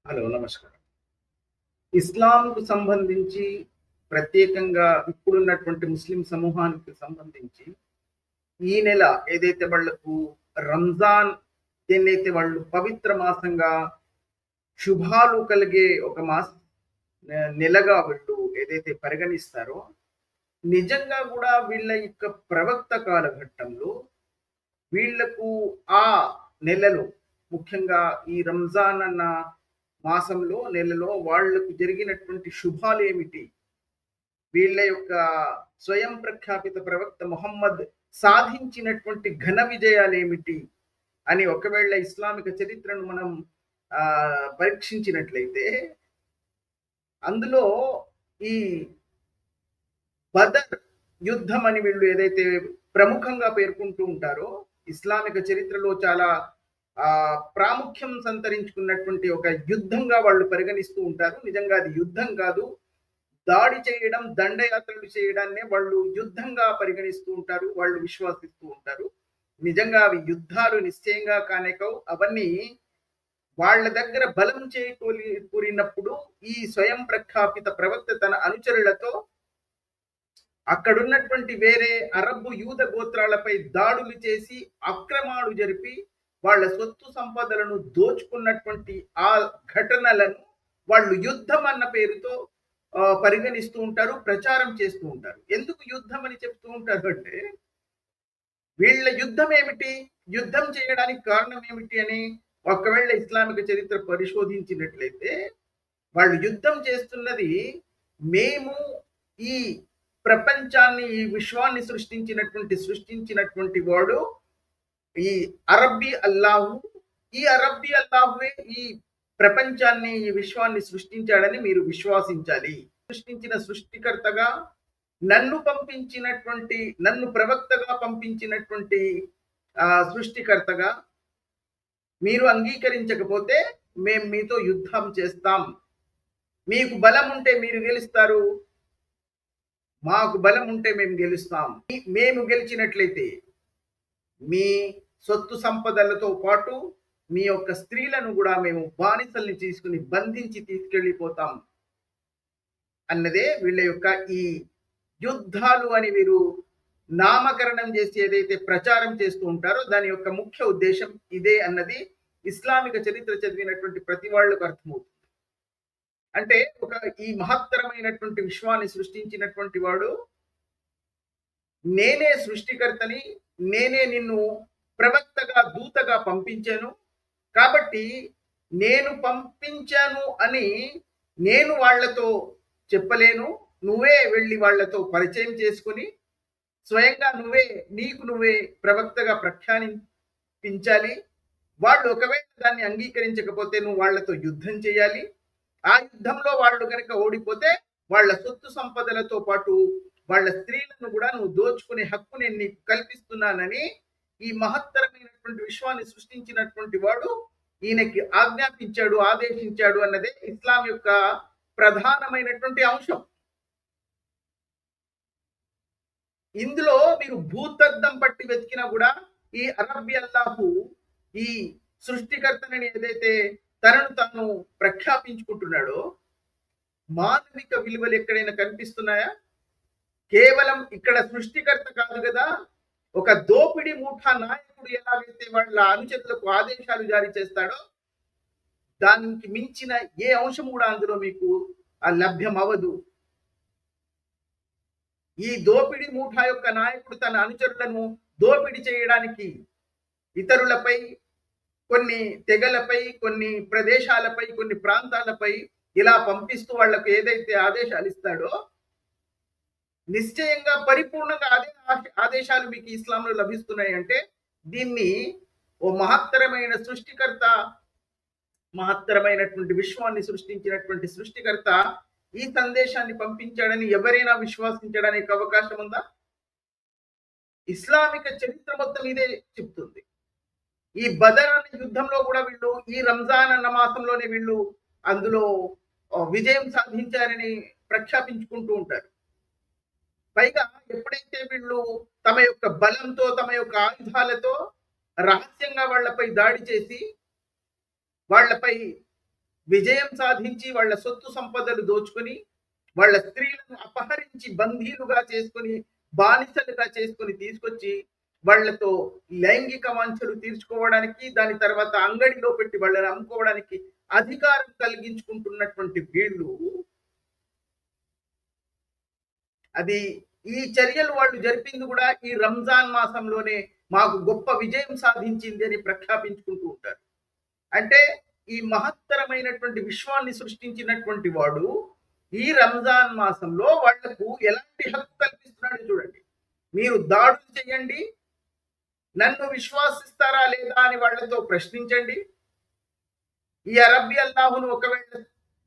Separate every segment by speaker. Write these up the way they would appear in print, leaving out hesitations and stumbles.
Speaker 1: Hello, నమస్కారం. ఇస్లాంకు సంబంధించి ప్రత్యేకంగా ఇప్పుడున్నటువంటి ముస్లిం సమూహానికి సంబంధించి ఈ నెల ఏదైతే వాళ్లకు రంజాన్ దేన్నైతే వాళ్ళు పవిత్ర మాసంగా శుభాలు కలిగే ఒక నెలగా వీళ్ళు ఏదైతే పరిగణిస్తారో, నిజంగా కూడా వీళ్ళ యొక్క ప్రవక్త కాలఘట్టంలో వీళ్లకు ఆ నెలలో ముఖ్యంగా ఈ రంజాన్ అన్న మాసంలో నెలలో వాళ్లకు జరిగినటువంటి శుభాలు ఏమిటి, వీళ్ళ యొక్క స్వయం ప్రఖ్యాపిత ప్రవక్త ముహమ్మద్ సాధించినటువంటి ఘన విజయాలు ఏమిటి అని ఒకవేళ ఇస్లామిక చరిత్రను మనం పరీక్షించినట్లయితే అందులో ఈ బదర్ యుద్ధం అని వీళ్ళు ఏదైతే ప్రముఖంగా పేర్కొంటూ ఉంటారో, ఇస్లామిక చరిత్రలో చాలా ప్రాముఖ్యం సంతరించుకున్నటువంటి ఒక యుద్ధంగా వాళ్ళు పరిగణిస్తూ ఉంటారు. నిజంగా అది యుద్ధం కాదు, దాడి చేయడం, దండయాత్రలు చేయడాన్నే వాళ్ళు యుద్ధంగా పరిగణిస్తూ ఉంటారు, వాళ్ళు విశ్వసిస్తూ ఉంటారు. నిజంగా అవి యుద్ధాలు నిశ్చయంగా కానేకవు. అవన్నీ వాళ్ళ దగ్గర బలం కూరినప్పుడు ఈ స్వయం ప్రఖ్యాపిత ప్రవక్త తన అనుచరులతో అక్కడున్నటువంటి వేరే అరబ్బు యూద గోత్రాలపై దాడులు చేసి అక్రమాలు జరిపి వాళ్ళ సొత్తు సంపదలను దోచుకున్నటువంటి ఆ ఘటనలను వాళ్ళు యుద్ధం అన్న పేరుతో పరిగణిస్తూ ఉంటారు, ప్రచారం చేస్తూ ఉంటారు. ఎందుకు యుద్ధం అని చెప్తూ ఉంటారు అంటే, వీళ్ళ యుద్ధం ఏమిటి, యుద్ధం చేయడానికి కారణం ఏమిటి అని ఒకవేళ ఇస్లామిక చరిత్ర పరిశోధించినట్లయితే వాళ్ళు యుద్ధం చేస్తున్నది, మేము ఈ ప్రపంచాన్ని, ఈ విశ్వాన్ని సృష్టించినటువంటి వాడు ఈ అరబ్బీ అల్లాహు, ఈ అరబ్బీ అల్లాహువే ఈ ప్రపంచాన్ని, ఈ విశ్వాన్ని సృష్టించాడని మీరు విశ్వాసించాలి. సృష్టించిన సృష్టికర్తగా, నన్ను ప్రవక్తగా పంపించినటువంటి సృష్టికర్తగా మీరు అంగీకరించకపోతే మేము మీతో యుద్ధం చేస్తాం. మీకు బలం ఉంటే మీరు గెలుస్తారు, మాకు బలం ఉంటే మేము గెలుస్తాం. మేము గెలిచినట్లయితే మీ సొత్తు సంపదలతో పాటు మీ యొక్క స్త్రీలను కూడా మేము బానిసల్ని తీసుకుని బంధించి తీసుకెళ్ళిపోతాం అన్నదే వీళ్ళ యొక్క ఈ యుద్ధాలు అని వీరు నామకరణం చేసి ఏదైతే ప్రచారం చేస్తూ ఉంటారో దాని యొక్క ముఖ్య ఉద్దేశం ఇదే అన్నది ఇస్లామిక చరిత్ర చదివినటువంటి ప్రతి వాళ్ళకు అర్థమవుతుంది. అంటే ఈ మహత్తరమైనటువంటి విశ్వాన్ని సృష్టించినటువంటి వాడు, నేనే సృష్టికర్తని, నేనే నిన్ను ప్రవక్తగా, దూతగా పంపించాను, కాబట్టి నేను పంపించాను అని నేను వాళ్లతో చెప్పలేను, నువ్వే వెళ్ళి వాళ్లతో పరిచయం చేసుకుని స్వయంగా నువ్వే ప్రవక్తగా ప్రఖ్యానించాలి. వాళ్ళు ఒకవేళ దాన్ని అంగీకరించకపోతే నువ్వు వాళ్లతో యుద్ధం చేయాలి. ఆ యుద్ధంలో వాళ్ళు కనుక ఓడిపోతే వాళ్ళ సొత్తు సంపదలతో పాటు వాళ్ళ స్త్రీలను కూడా నువ్వు దోచుకునే హక్కు నేను నీకు కల్పిస్తున్నానని ఈ మహత్తరమైనటువంటి విశ్వాన్ని సృష్టించినటువంటి వాడు ఈయనకి ఆజ్ఞాపించాడు, ఆదేశించాడు అన్నదే ఇస్లాం యొక్క ప్రధానమైనటువంటి అంశం. ఇందులో మీరు భూతద్దం పట్టి వెతికినా కూడా ఈ అరబ్బీ అల్లాహు, ఈ సృష్టికర్తని ఏదైతే తనను తాను ప్రఖ్యాపించుకుంటున్నాడో, మానవిక విలువలు ఎక్కడైనా కనిపిస్తున్నాయా? కేవలం ఇక్కడ సృష్టికర్త కాదు కదా, ఒక దోపిడి మూఠా నాయకుడు ఎలాగైతే వాళ్ళ అనుచరులకు ఆదేశాలు జారీ చేస్తాడో దానికి మించిన ఏ అంశం కూడా అందులో మీకు లభ్యం అవ్వదు. ఈ దోపిడి మూఠా యొక్క నాయకుడు తన అనుచరులను దోపిడి చేయడానికి ఇతరులపై, కొన్ని తెగలపై, కొన్ని ప్రదేశాలపై, కొన్ని ప్రాంతాలపై ఇలా పంపిస్తూ వాళ్లకు ఏదైతే ఆదేశాలు ఇస్తాడో నిశ్చయంగా పరిపూర్ణంగా అదే ఆదేశాలు మీకు ఇస్లాంలో లభిస్తున్నాయి అంటే దీన్ని ఓ మహత్తరమైన సృష్టికర్త, మహత్తరమైనటువంటి విశ్వాన్ని సృష్టించినటువంటి సృష్టికర్త ఈ సందేశాన్ని పంపించాడని ఎవరైనా విశ్వసించడానికి అవకాశం ఉందా? ఇస్లామిక చరిత్ర మొత్తం ఇదే చెప్తుంది. ఈ బదర్ అనే యుద్ధంలో కూడా వీళ్ళు ఈ రంజాన్ అన్న మాసంలోనే వీళ్ళు అందులో విజయం సాధించారని ప్రఖ్యాపించుకుంటూ ఉంటారు. పైగా ఎప్పుడైతే వీళ్ళు తమ యొక్క బలంతో, తమ యొక్క ఆయుధాలతో రహస్యంగా వాళ్లపై దాడి చేసి వాళ్లపై విజయం సాధించి వాళ్ళ సొత్తు సంపదలు దోచుకొని వాళ్ళ స్త్రీలను అపహరించి బందీలుగా చేసుకొని బానిసలుగా చేసుకొని తీసుకొచ్చి వాళ్ళతో లైంగిక వాంఛలు తీర్చుకోవడానికి దాని తర్వాత అంగడిలో పెట్టి వాళ్ళని అమ్ముకోవడానికి అధికారం కలిగించుకుంటున్నటువంటి వీళ్ళు అది ఈ చర్యలు వాళ్ళు జరిపింది కూడా ఈ రంజాన్ మాసంలోనే మాకు గొప్ప విజయం సాధించింది అని ప్రఖ్యాపించుకుంటూ ఉంటారు. అంటే ఈ మహత్తరమైనటువంటి విశ్వాన్ని సృష్టించినటువంటి వాడు ఈ రంజాన్ మాసంలో వాళ్లకు ఎలాంటి హక్కు కల్పిస్తున్నాడు చూడండి. మీరు దాడులు చేయండి, నన్ను విశ్వాసిస్తారా లేదా అని వాళ్లతో ప్రశ్నించండి. ఈ అరబ్బీ అల్లాహును ఒకవేళ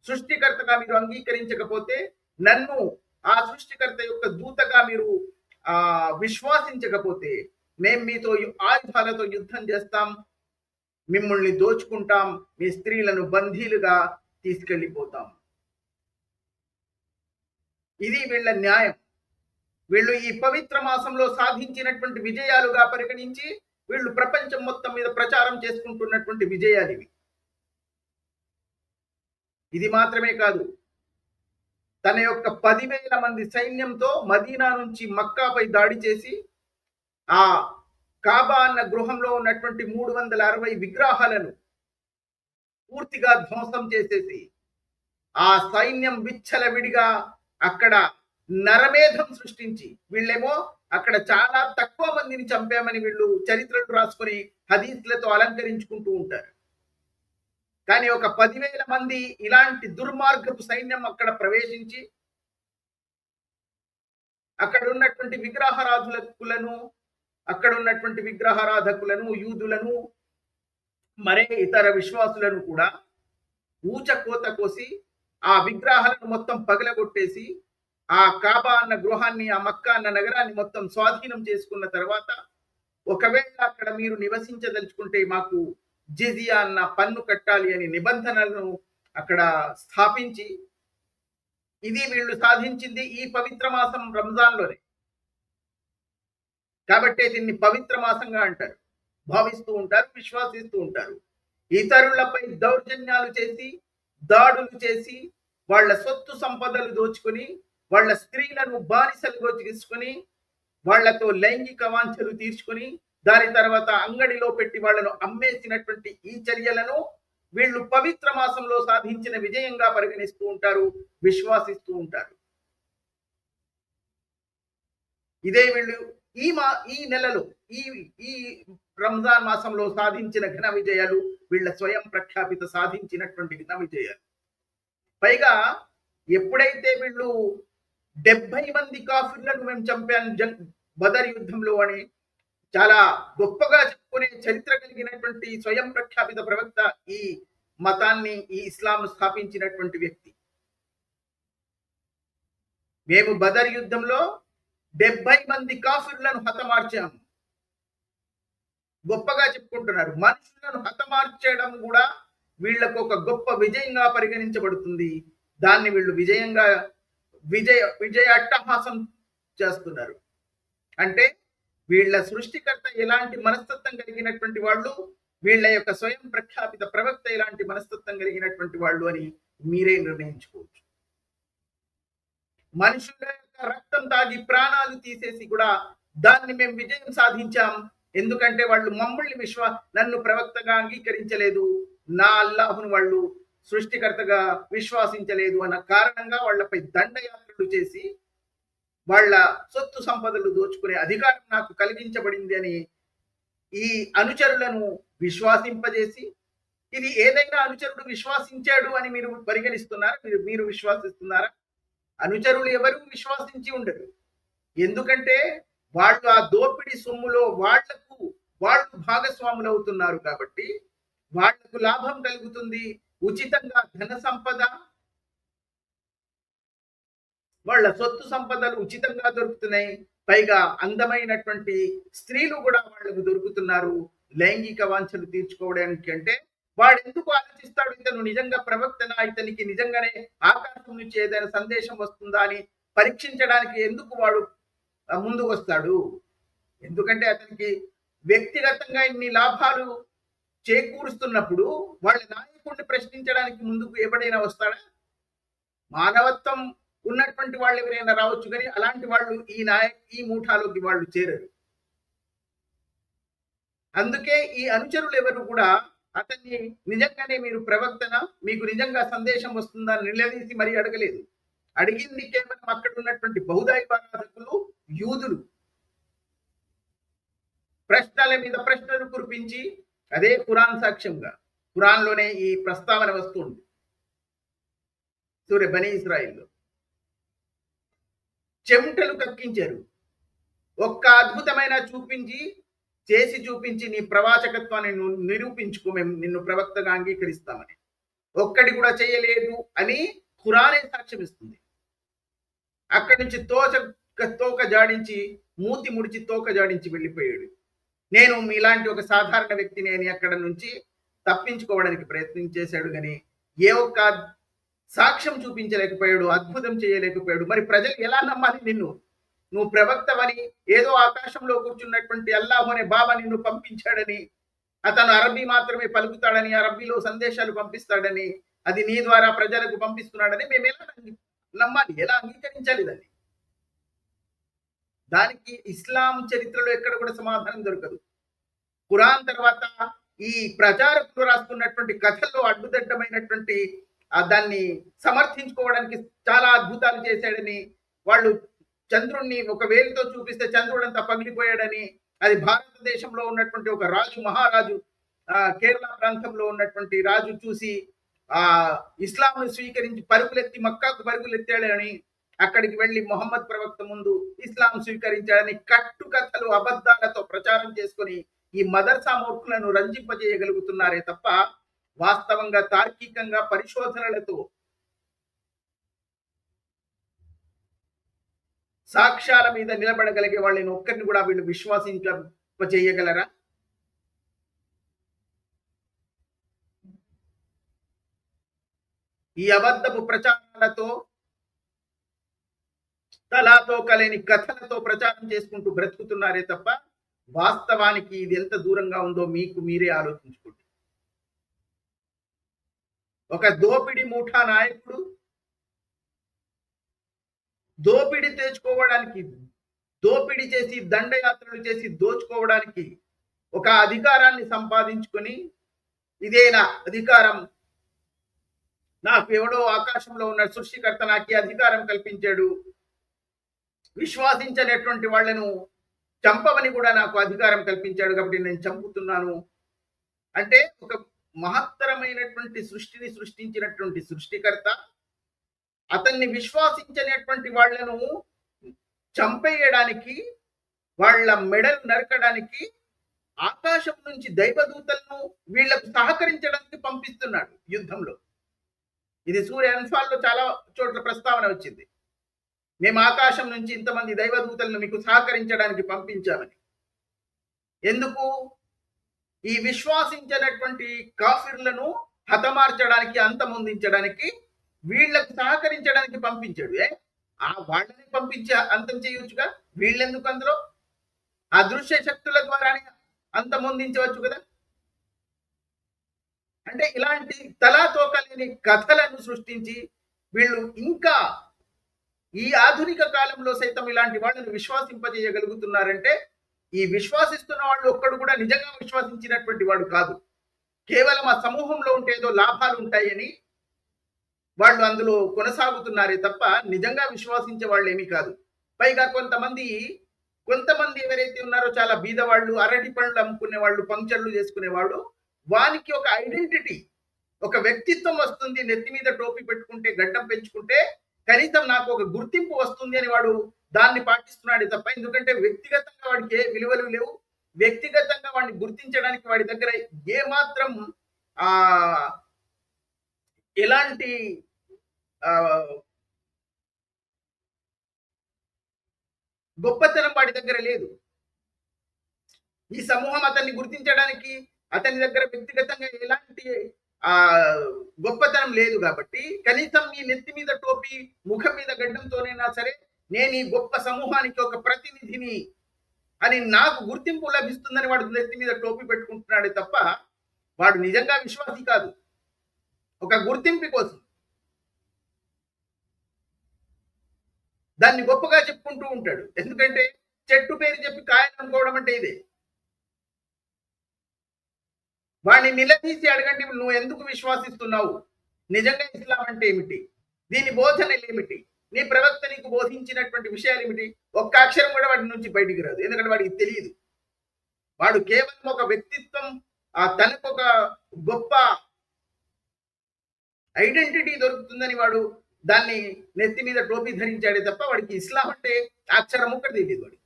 Speaker 1: సృష్టికర్తగా మీరు అంగీకరించకపోతే, నన్ను ఆ సృష్టికర్త యొక్క దూతగా మీరు విశ్వాసించకపోతే మేము మీతో ఆయుధాలతో యుద్ధం చేస్తాం, మిమ్మల్ని దోచుకుంటాం, మీ స్త్రీలను బందీలుగా తీసుకెళ్లిపోతాం. ఇది వీళ్ళ న్యాయం. వీళ్ళు ఈ పవిత్ర మాసంలో సాధించినటువంటి విజయాలుగా పరిగణించి వీళ్ళు ప్రపంచం మొత్తం మీద ప్రచారం చేసుకుంటున్నటువంటి విజయాలు ఇవి. ఇది మాత్రమే కాదు, తన యొక్క 10,000 మంది సైన్యంతో మదీనా నుంచి మక్కాపై దాడి చేసి ఆ కాబా అన్న గృహంలో ఉన్నటువంటి 360 విగ్రహాలను పూర్తిగా ధ్వంసం చేసేసి ఆ సైన్యం విచ్చలవిడిగా అక్కడ నరమేధం సృష్టించి, వీళ్ళేమో అక్కడ చాలా తక్కువ మందిని చంపామని వీళ్ళు చరిత్రలు రాసుకొని హదీస్లతో అలంకరించుకుంటూ ఉంటారు. కానీ ఒక 10,000 మంది ఇలాంటి దుర్మార్గపు సైన్యం అక్కడ ప్రవేశించి అక్కడ ఉన్నటువంటి విగ్రహారాధకులను యూదులను మరే ఇతర విశ్వాసులను కూడా ఊచకోత కోసి ఆ విగ్రహాలను మొత్తం పగలగొట్టేసి ఆ కాబా అన్న గృహాన్ని, ఆ మక్కా అన్న నగరాన్ని మొత్తం స్వాధీనం చేసుకున్న తర్వాత, ఒకవేళ అక్కడ మీరు నివసించదలుచుకుంటే మాకు జిజియా అన్న పన్ను కట్టాలి అని నిబంధనలను అక్కడ స్థాపించి, ఇది వీళ్ళు సాధించింది ఈ పవిత్ర మాసం రంజాన్లోనే. కాబట్టి దీన్ని పవిత్ర మాసంగా అంటారు, భావిస్తూ ఉంటారు, విశ్వాసిస్తూ ఉంటారు. ఇతరులపై దౌర్జన్యాలు చేసి, దాడులు చేసి, వాళ్ళ సొత్తు సంపదలు దోచుకొని, వాళ్ళ స్త్రీలను బానిసలుగా తీసుకొని, వాళ్లతో లైంగిక వాంఛలు తీర్చుకొని, దాని తర్వాత అంగడిలో పెట్టి వాళ్లను అమ్మేసినటువంటి ఈ చర్యలను వీళ్ళు పవిత్ర మాసంలో సాధించిన విజయంగా పరిగణిస్తూ ఉంటారు, విశ్వాసిస్తూ ఉంటారు. ఇదే వీళ్ళు ఈ నెలలో ఈ రంజాన్ మాసంలో సాధించిన ఘన విజయాలు, వీళ్ళ స్వయం ప్రఖ్యాపిత సాధించినటువంటి ఘన విజయాలు. పైగా ఎప్పుడైతే వీళ్ళు 70 మంది కాఫిర్లను మేము చంపాను బదర్ యుద్ధంలో అని చాలా గొప్పగా చెప్పుకునే చరిత్ర కలిగినటువంటి స్వయం ప్రఖ్యాపిత ప్రవక్త, ఈ మతాన్ని, ఈ ఇస్లాం స్థాపించినటువంటి వ్యక్తి, మేము బదర్ యుద్ధంలో 70 మంది కాఫిర్లను హతమార్చాము గొప్పగా చెప్పుకుంటున్నారు. మనుషులను హతమార్చడం కూడా వీళ్లకు ఒక గొప్ప విజయంగా పరిగణించబడుతుంది. దాన్ని వీళ్ళు విజయ అట్టహాసం చేస్తున్నారు. అంటే వీళ్ళ సృష్టికర్త ఎలాంటి మనస్తత్వం కలిగినటువంటి వాళ్ళు, వీళ్ళ యొక్క స్వయం ప్రఖ్యాపిత ప్రవక్త ఎలాంటి మనస్తత్వం కలిగినటువంటి వాళ్ళు అని మీరే నిర్ణయించుకోవచ్చు. మనుషుల యొక్క రక్తం తాగి ప్రాణాలు తీసేసి కూడా దాన్ని మేము విజయం సాధించాం, ఎందుకంటే వాళ్ళు మమ్మల్ని నన్ను ప్రవక్తగా అంగీకరించలేదు, నా అల్లాహును వాళ్ళు సృష్టికర్తగా విశ్వాసించలేదు అన్న కారణంగా వాళ్లపై దండయాత్రలు చేసి వాళ్ళ సొత్తు సంపదలు దోచుకునే అధికారం నాకు కలిగించబడింది అని ఈ అనుచరులను విశ్వాసింపజేసి, ఇది ఏదైనా అనుచరుడు విశ్వాసించాడు అని మీరు పరిగణిస్తున్నారా? మీరు విశ్వాసిస్తున్నారా? అనుచరులు ఎవరు విశ్వాసించి ఉండరు. ఎందుకంటే వాళ్ళు ఆ దోపిడీ సొమ్ములో వాళ్ళు భాగస్వాములు అవుతున్నారు కాబట్టి వాళ్లకు లాభం కలుగుతుంది. ఉచితంగా ధన సంపద, వాళ్ళ సొత్తు సంపదలు ఉచితంగా దొరుకుతున్నాయి. పైగా అందమైనటువంటి స్త్రీలు కూడా వాళ్లకు దొరుకుతున్నారు లైంగిక వాంఛలు తీర్చుకోవడానికి. అంటే వాడు ఎందుకు ఆలోచిస్తాడు, ఇతను నిజంగా ప్రవక్తనా, ఇతనికి నిజంగానే ఆకాశం నుంచి ఏదైనా సందేశం వస్తుందా అని పరీక్షించడానికి ఎందుకు వాడు ముందుకు వస్తాడు? ఎందుకంటే అతనికి వ్యక్తిగతంగా ఇన్ని లాభాలు చేకూరుస్తున్నప్పుడు వాళ్ళ నాయకుడిని ప్రశ్నించడానికి ముందుకు ఎవడైనా వస్తాడా? మానవత్వం ఉన్నటువంటి వాళ్ళు ఎవరైనా రావచ్చు, కానీ అలాంటి వాళ్ళు ఈ ముఠాలోకి వాళ్ళు చేరరు. అందుకే ఈ అనుచరులు ఎవరు కూడా అతన్ని నిజంగానే మీరు ప్రవక్తనా, మీకు నిజంగా సందేశం వస్తుందా అని నిలదీసి మరీ అడగలేదు. అడిగింది కేవలం అక్కడ ఉన్నటువంటి బహుదైవారాధకులు, యూదులు. ప్రశ్నల మీద ప్రశ్నలు కురిపించి, అదే ఖురాన్ సాక్ష్యంగా, ఖురాన్లోనే ఈ ప్రస్తావన వస్తుంది. సూర్య బనీ ఇస్రాయిల్లో చెమటలు కక్కించారు. ఒక్క అద్భుతమైన చేసి చూపించి నీ ప్రవాచకత్వాన్ని నిరూపించుకో, మేము నిన్ను ప్రవక్తగా అంగీకరిస్తామని. ఒక్కడి కూడా చేయలేదు అని ఖురానే సాక్ష్యం ఇస్తుంది. అక్కడి నుంచి తోక జాడించి, మూతి ముడిచి తోక జాడించి వెళ్ళిపోయాడు. నేను మీలాంటి ఒక సాధారణ వ్యక్తిని అని అక్కడ నుంచి తప్పించుకోవడానికి ప్రయత్నం చేశాడు, కానీ ఏ ఒక్క సాక్ష్యం చూపించలేకపోయాడు, అద్భుతం చేయలేకపోయాడు. మరి ప్రజలు ఎలా నమ్మాలి నిన్ను? నువ్వు ప్రవక్తవని, ఏదో ఆకాశంలో కూర్చున్నటువంటి అల్లాహు అనే బాబా నిన్ను పంపించాడని, అతను అరబీ మాత్రమే పలుకుతాడని, అరబీలో సందేశాలు పంపిస్తాడని, అది నీ ద్వారా ప్రజలకు పంపిస్తున్నాడని మేము ఎలా నమ్మాలి? ఎలా అంగీకరించాలి దాన్ని? దానికి ఇస్లాం చరిత్రలో ఎక్కడ కూడా సమాధానం దొరకదు. ఖురాన్ తర్వాత ఈ ప్రచారకులు రాస్తున్నటువంటి కథల్లో అడ్డుదడ్డమైనటువంటి దాన్ని సమర్థించుకోవడానికి చాలా అద్భుతాలు చేశాడని, వాళ్ళు చంద్రుణ్ణి ఒక వేలితో చూపిస్తే చంద్రుడంతా పగిలిపోయాడని, అది భారతదేశంలో ఉన్నటువంటి ఒక రాజు, మహారాజు, కేరళ ప్రాంతంలో ఉన్నటువంటి రాజు చూసి ఇస్లాంను స్వీకరించి పరుగులెత్తి మక్కాకు పరుగులెత్తాడని, అక్కడికి వెళ్లి మొహమ్మద్ ప్రవక్త ముందు ఇస్లాం స్వీకరించాడని కట్టుకథలు, అబద్ధాలతో ప్రచారం చేసుకొని ఈ మదర్సా మూర్ఖులను రంజింపజేయగలుగుతున్నారే తప్ప వాస్తవంగా తార్కికంగా పరిశోధనలతో సాక్ష్యాల మీద నిలబడగలిగే వాళ్ళని ఒక్కరిని కూడా వీళ్ళు విశ్వాసించగలరా? ఈ అబద్ధపు ప్రచారాలతో, తలాతో కలేని కథలతో ప్రచారం చేసుకుంటూ బ్రతుకుతున్నారే తప్ప వాస్తవానికి ఇది ఎంత దూరంగా ఉందో మీకు మీరే ఆలోచించుకోండి. ఒక దోపిడి ముఠా నాయకుడు దోపిడి తెచ్చుకోవడానికి, దోపిడి చేసి దండయాత్రలు చేసి దోచుకోవడానికి ఒక అధికారాన్ని సంపాదించుకొని, ఇదేనా అధికారం, నాకు ఎవడో ఆకాశంలో ఉన్న సృష్టికర్త నాకు అధికారం కల్పించాడు, విశ్వాసించనటువంటి వాళ్లను చంపమని కూడా నాకు అధికారం కల్పించాడు కాబట్టి నేను చంపుతున్నాను అంటే, ఒక మహత్తరమైనటువంటి సృష్టిని సృష్టించినటువంటి సృష్టికర్త అతన్ని విశ్వాసించనటువంటి వాళ్లను చంపేయడానికి, వాళ్ళ మెడలు నరకడానికి ఆకాశం నుంచి దైవదూతలను వీళ్లకు సహకరించడానికి పంపిస్తున్నాడు యుద్ధంలో. ఇది సూర్య అన్ఫాల్లో చాలా చోట్ల ప్రస్తావన వచ్చింది. మేము ఆకాశం నుంచి ఇంతమంది దైవదూతలను మీకు సహకరించడానికి పంపించామని. ఎందుకు? ఈ విశ్వాసించినటువంటి కాఫిర్లను హతమార్చడానికి, అంతమొందించడానికి, వీళ్లకు సహకరించడానికి పంపించాడు. వాళ్ళని పంపించి అంతం చేయొచ్చుగా, వీళ్ళెందుకు అందులో? అదృశ్య శక్తుల ద్వారానే అంతమొందించవచ్చు కదా. అంటే ఇలాంటి తలాతోకలేని కథలను సృష్టించి వీళ్ళు ఇంకా ఈ ఆధునిక కాలంలో సైతం ఇలాంటి వాళ్ళని విశ్వాసింపజేయగలుగుతున్నారంటే, ఈ విశ్వాసిస్తున్న వాళ్ళు ఒక్కడు కూడా నిజంగా విశ్వాసించినటువంటి వాడు కాదు. కేవలం ఆ సమూహంలో ఉంటే ఏదో లాభాలు ఉంటాయని వాళ్ళు అందులో కొనసాగుతున్నారే తప్ప నిజంగా విశ్వాసించే వాళ్ళు ఏమీ కాదు. పైగా కొంతమంది ఎవరైతే ఉన్నారో చాలా బీదవాళ్ళు, అరటి పండ్లు అమ్ముకునే వాళ్ళు, పంక్చర్లు చేసుకునేవాడు, వానికి ఒక ఐడెంటిటీ, ఒక వ్యక్తిత్వం వస్తుంది. నెత్తి మీద టోపీ పెట్టుకుంటే, గడ్డం పెంచుకుంటే కనీసం నాకు ఒక గుర్తింపు వస్తుంది అని వాడు దాన్ని పాటిస్తున్నాడే తప్ప, ఎందుకంటే వ్యక్తిగతంగా వాడికి ఏ విలువలు లేవు. వ్యక్తిగతంగా వాడిని గుర్తించడానికి వాడి దగ్గర ఏమాత్రం ఎలాంటి గొప్పతనం వాడి దగ్గర లేదు. ఈ సమూహం అతన్ని గుర్తించడానికి అతని దగ్గర వ్యక్తిగతంగా ఎలాంటి గొప్పతనం లేదు కాబట్టి, కనీసం నీ నెత్తి మీద టోపీ, ముఖం మీద గడ్డంతోనైనా సరే నేను ఈ గొప్ప సమూహానికి ఒక ప్రతినిధిని అని నాకు గుర్తింపు లభిస్తుందని వాడు నెత్తి మీద టోపీ పెట్టుకుంటున్నాడే తప్ప, వాడు నిజంగా విశ్వాసి కాదు. ఒక గుర్తింపు కోసం. దాన్ని గొప్పగా చెప్పుకుంటూ ఉంటాడు. ఎందుకంటే చెట్టు పేరు చెప్పి కాయలు అనుకోవడం అంటే ఇదే. వాడిని నిలదీసి అడగండి, నువ్వు ఎందుకు విశ్వాసిస్తున్నావు? నిజంగా ఇస్లాం అంటే ఏమిటి? దీని బోధనలేమిటి? నీ ప్రవక్త నీకు బోధించినటువంటి విషయాలేమిటి? ఒక్క అక్షరం కూడా వాడి నుంచి బయటికి రాదు. ఎందుకంటే వాడికి తెలియదు. వాడు కేవలం ఒక వ్యక్తిత్వం, తనకొక గొప్ప ఐడెంటిటీ దొరుకుతుందని వాడు దాన్ని నెత్తి మీద టోపీ ధరించాడే తప్ప వాడికి ఇస్లాం అంటే అక్షరం ఒక్కటి తెలియదు వాడికి.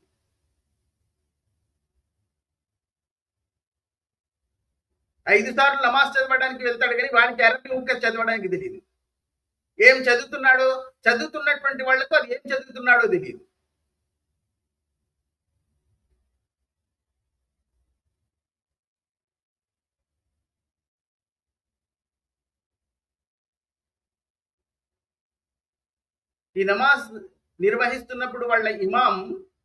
Speaker 1: 5 సార్లు నమాజ్ చదవడానికి వెళ్తాడు కానీ వానికి అరబీ ముక్క చదవడానికి తెలియదు. ఏం చదువుతున్నాడో, చదువుతున్నటువంటి వాళ్లకు అది ఏం చదువుతున్నాడో తెలియదు. ఈ నమాజ్ నిర్వహిస్తున్నప్పుడు వాళ్ళ ఇమాం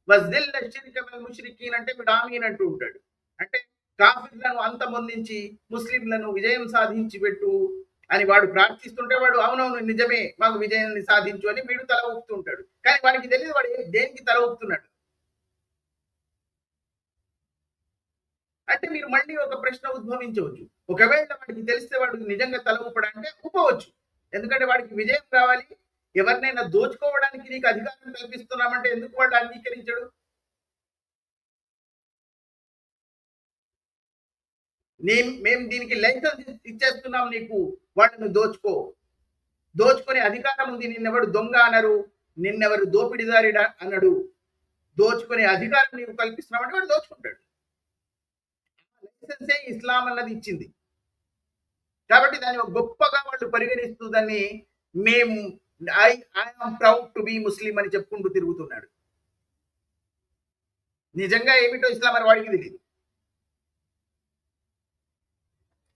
Speaker 1: వజ్దిల్ షిర్క వల్ ముష్రికీన్ అంటే వీడు ఆమీన్ అంటూ ఉంటాడు. అంటే కాఫిర్లను అంతమొందించి ముస్లింలను విజయం సాధించి పెట్టు అని వాడు ప్రార్థిస్తుంటే వాడు అవునవును నిజమే మాకు విజయాన్ని సాధించు అని వీడు తల ఊపుతుంటాడు. కానీ వాడికి తెలియదు వాడు దేనికి తల ఊపుతున్నాడు. అంటే మీరు మళ్ళీ ఒక ప్రశ్న ఉద్భవించవచ్చు. ఒకవేళ వాడికి తెలిస్తే వాడు నిజంగా తల ఊపడంటే ఊపవచ్చు. ఎందుకంటే వాడికి విజయం కావాలి. ఎవరినైనా దోచుకోవడానికి నీకు అధికారం కల్పిస్తున్నామంటే ఎందుకు వాడు అంగీకరించడు? మేము దీనికి లైసెన్స్ ఇచ్చేస్తున్నాం నీకు, వాటిని దోచుకో. దోచుకునే అధికారం ఉంది. నిన్నెవడు దొంగ అనరు, నిన్నెవరు దోపిడిదారి అనడు. దోచుకునే అధికారం నీకు కల్పిస్తున్నామంటే వాడు దోచుకుంటాడు. లైసెన్సే ఇస్లాం అన్నది ఇచ్చింది. కాబట్టి దాన్ని గొప్పగా వాళ్ళు పరిగణిస్తూ దాన్ని మేము ఐఎమ్ ప్రౌడ్ టు బి ముస్లిం అని చెప్పుకుంటూ తిరుగుతున్నాడు. నిజంగా ఏమిటో ఇస్లాం అని వాడికి తెలియదు.